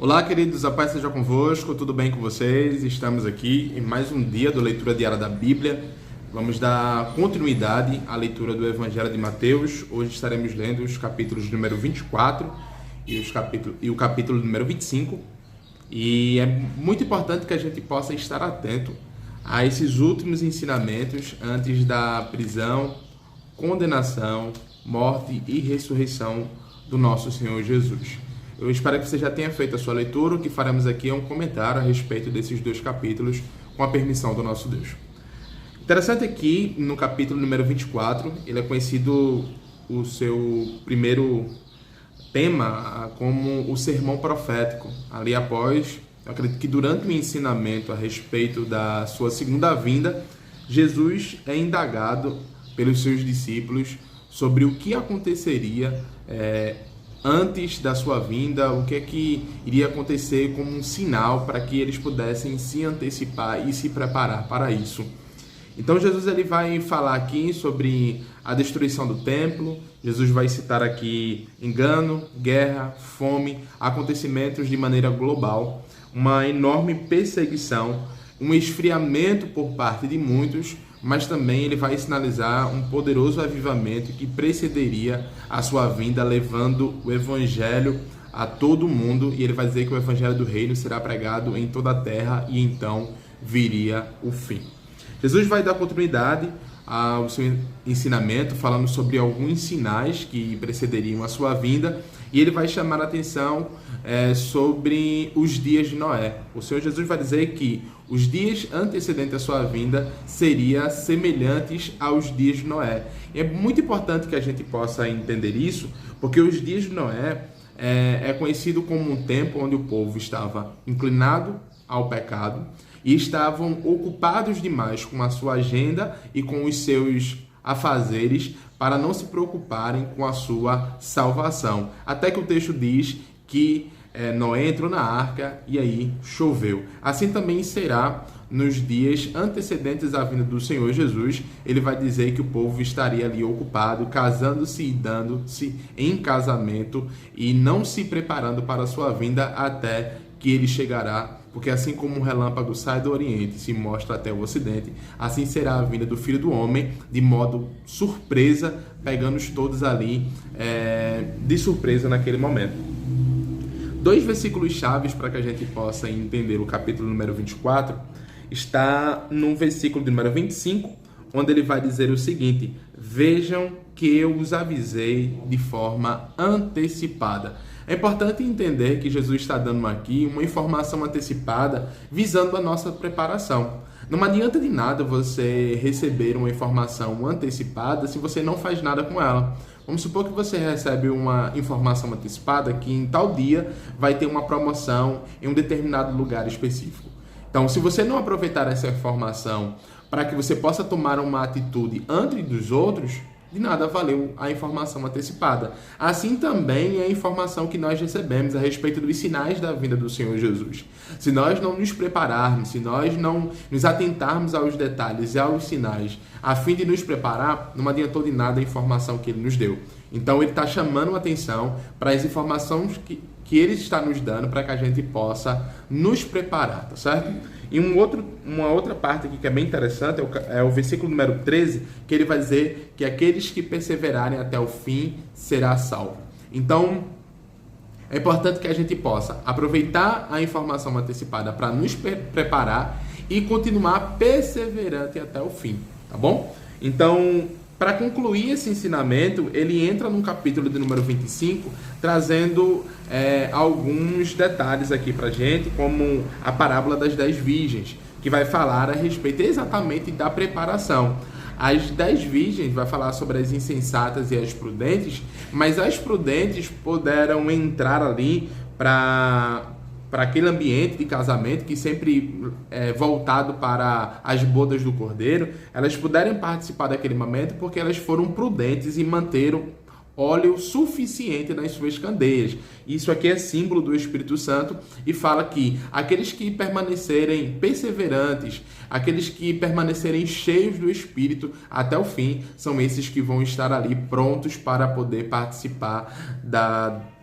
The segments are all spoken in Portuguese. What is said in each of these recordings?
Olá, queridos, a paz seja convosco, tudo bem com vocês? Estamos aqui em mais um dia do Leitura Diária da Bíblia. Vamos dar continuidade à leitura do Evangelho de Mateus. Hoje estaremos lendo os capítulos número 24 e o capítulo número 25. E é muito importante que a gente possa estar atento a esses últimos ensinamentos antes da prisão, condenação, morte e ressurreição do nosso Senhor Jesus. Eu espero que você já tenha feito a sua leitura. O que faremos aqui é um comentário a respeito desses dois capítulos, com a permissão do nosso Deus. Interessante aqui, no capítulo número 24, ele é conhecido, o seu primeiro tema, como o sermão profético. Ali após, eu acredito que durante o ensinamento a respeito da sua segunda vinda, Jesus é indagado pelos seus discípulos sobre o que aconteceria antes da sua vinda, o que é que iria acontecer como um sinal para que eles pudessem se antecipar e se preparar para isso. Então Jesus ele vai falar aqui sobre a destruição do templo. Jesus vai citar aqui engano, guerra, fome, acontecimentos de maneira global, uma enorme perseguição, um esfriamento por parte de muitos, mas também ele vai sinalizar um poderoso avivamento que precederia a sua vinda, levando o evangelho a todo mundo, e ele vai dizer que o evangelho do reino será pregado em toda a terra e então viria o fim. Jesus vai dar continuidade ao seu ensinamento, falando sobre alguns sinais que precederiam a sua vinda, e ele vai chamar a atenção sobre os dias de Noé. O Senhor Jesus vai dizer que os dias antecedentes à sua vinda seriam semelhantes aos dias de Noé. E é muito importante que a gente possa entender isso, porque os dias de Noé é conhecido como um tempo onde o povo estava inclinado ao pecado e estavam ocupados demais com a sua agenda e com os seus afazeres para não se preocuparem com a sua salvação. Até que o texto diz que Noé entrou na arca e aí choveu. Assim também será nos dias antecedentes à vinda do Senhor Jesus. Ele vai dizer que o povo estaria ali ocupado, casando-se e dando-se em casamento e não se preparando para a sua vinda até que ele chegará. Porque assim como um relâmpago sai do Oriente e se mostra até o Ocidente, assim será a vinda do Filho do Homem, de modo surpresa, pegando-os todos ali de surpresa naquele momento. Dois versículos chaves para que a gente possa entender o capítulo número 24 está no versículo número 25, onde ele vai dizer o seguinte: vejam que eu os avisei de forma antecipada. É importante entender que Jesus está dando aqui uma informação antecipada visando a nossa preparação. Não adianta de nada você receber uma informação antecipada se você não faz nada com ela. Vamos supor que você recebe uma informação antecipada que em tal dia vai ter uma promoção em um determinado lugar específico. Então, se você não aproveitar essa informação para que você possa tomar uma atitude antes dos outros, de nada valeu a informação antecipada. Assim também é a informação que nós recebemos a respeito dos sinais da vinda do Senhor Jesus. Se nós não nos prepararmos, se nós não nos atentarmos aos detalhes e aos sinais, a fim de nos preparar, não adiantou de nada a informação que ele nos deu. Então ele está chamando a atenção para as informações que ele está nos dando para que a gente possa nos preparar, tá certo? E uma outra parte aqui que é bem interessante é o versículo número 13, que ele vai dizer que aqueles que perseverarem até o fim será salvo. Então, é importante que a gente possa aproveitar a informação antecipada para nos preparar e continuar perseverante até o fim, tá bom? Então, para concluir esse ensinamento, ele entra no capítulo de número 25, trazendo alguns detalhes aqui para a gente, como a parábola das 10 virgens, que vai falar a respeito exatamente da preparação. As 10 virgens vai falar sobre as insensatas e as prudentes, mas as prudentes puderam entrar ali para aquele ambiente de casamento que sempre é voltado para as bodas do Cordeiro. Elas puderam participar daquele momento porque elas foram prudentes e manteram óleo suficiente nas suas candeias. Isso aqui é símbolo do Espírito Santo e fala que aqueles que permanecerem perseverantes, aqueles que permanecerem cheios do Espírito até o fim, são esses que vão estar ali prontos para poder participar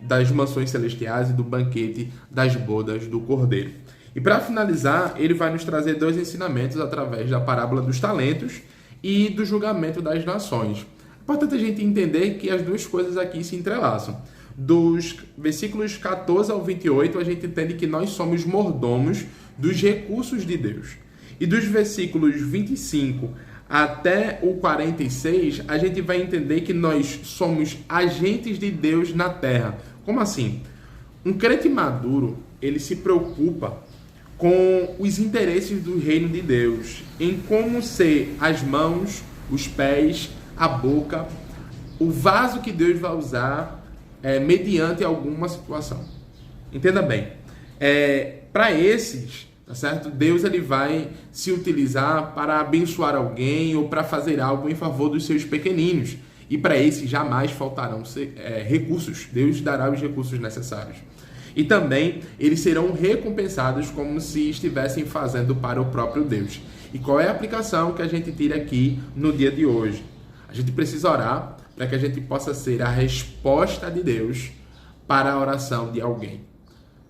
das mansões celestiais e do banquete das bodas do Cordeiro. E para finalizar, ele vai nos trazer 2 ensinamentos através da parábola dos talentos e do julgamento das nações. É importante a gente entender que as duas coisas aqui se entrelaçam. Dos versículos 14 ao 28, a gente entende que nós somos mordomos dos recursos de Deus. E dos versículos 25 até o 46, a gente vai entender que nós somos agentes de Deus na terra. Como assim? Um crente maduro, ele se preocupa com os interesses do reino de Deus, em como ser as mãos, os pés, a boca, o vaso que Deus vai usar mediante alguma situação. Entenda bem, para esses, tá certo? Deus ele vai se utilizar para abençoar alguém ou para fazer algo em favor dos seus pequeninos. E para esses jamais faltarão recursos. Deus dará os recursos necessários. E também eles serão recompensados como se estivessem fazendo para o próprio Deus. E qual é a aplicação que a gente tira aqui no dia de hoje? A gente precisa orar para que a gente possa ser a resposta de Deus para a oração de alguém.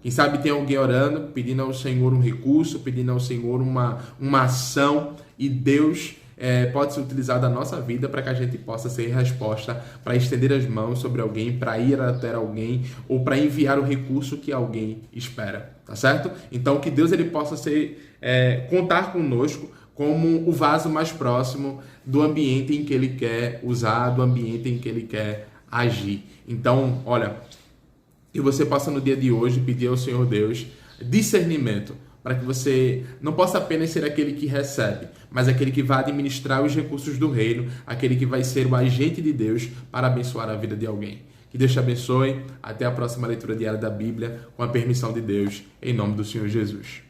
Quem sabe tem alguém orando, pedindo ao Senhor um recurso, pedindo ao Senhor uma ação, e Deus pode ser utilizado na nossa vida para que a gente possa ser resposta, para estender as mãos sobre alguém, para ir até alguém ou para enviar o recurso que alguém espera, tá certo? Então que Deus ele possa contar conosco como o vaso mais próximo do ambiente em que ele quer usar, do ambiente em que ele quer agir. Então, olha, que você possa no dia de hoje pedir ao Senhor Deus discernimento, para que você não possa apenas ser aquele que recebe, mas aquele que vai administrar os recursos do reino, aquele que vai ser o agente de Deus para abençoar a vida de alguém. Que Deus te abençoe. Até a próxima leitura diária da Bíblia, com a permissão de Deus, em nome do Senhor Jesus.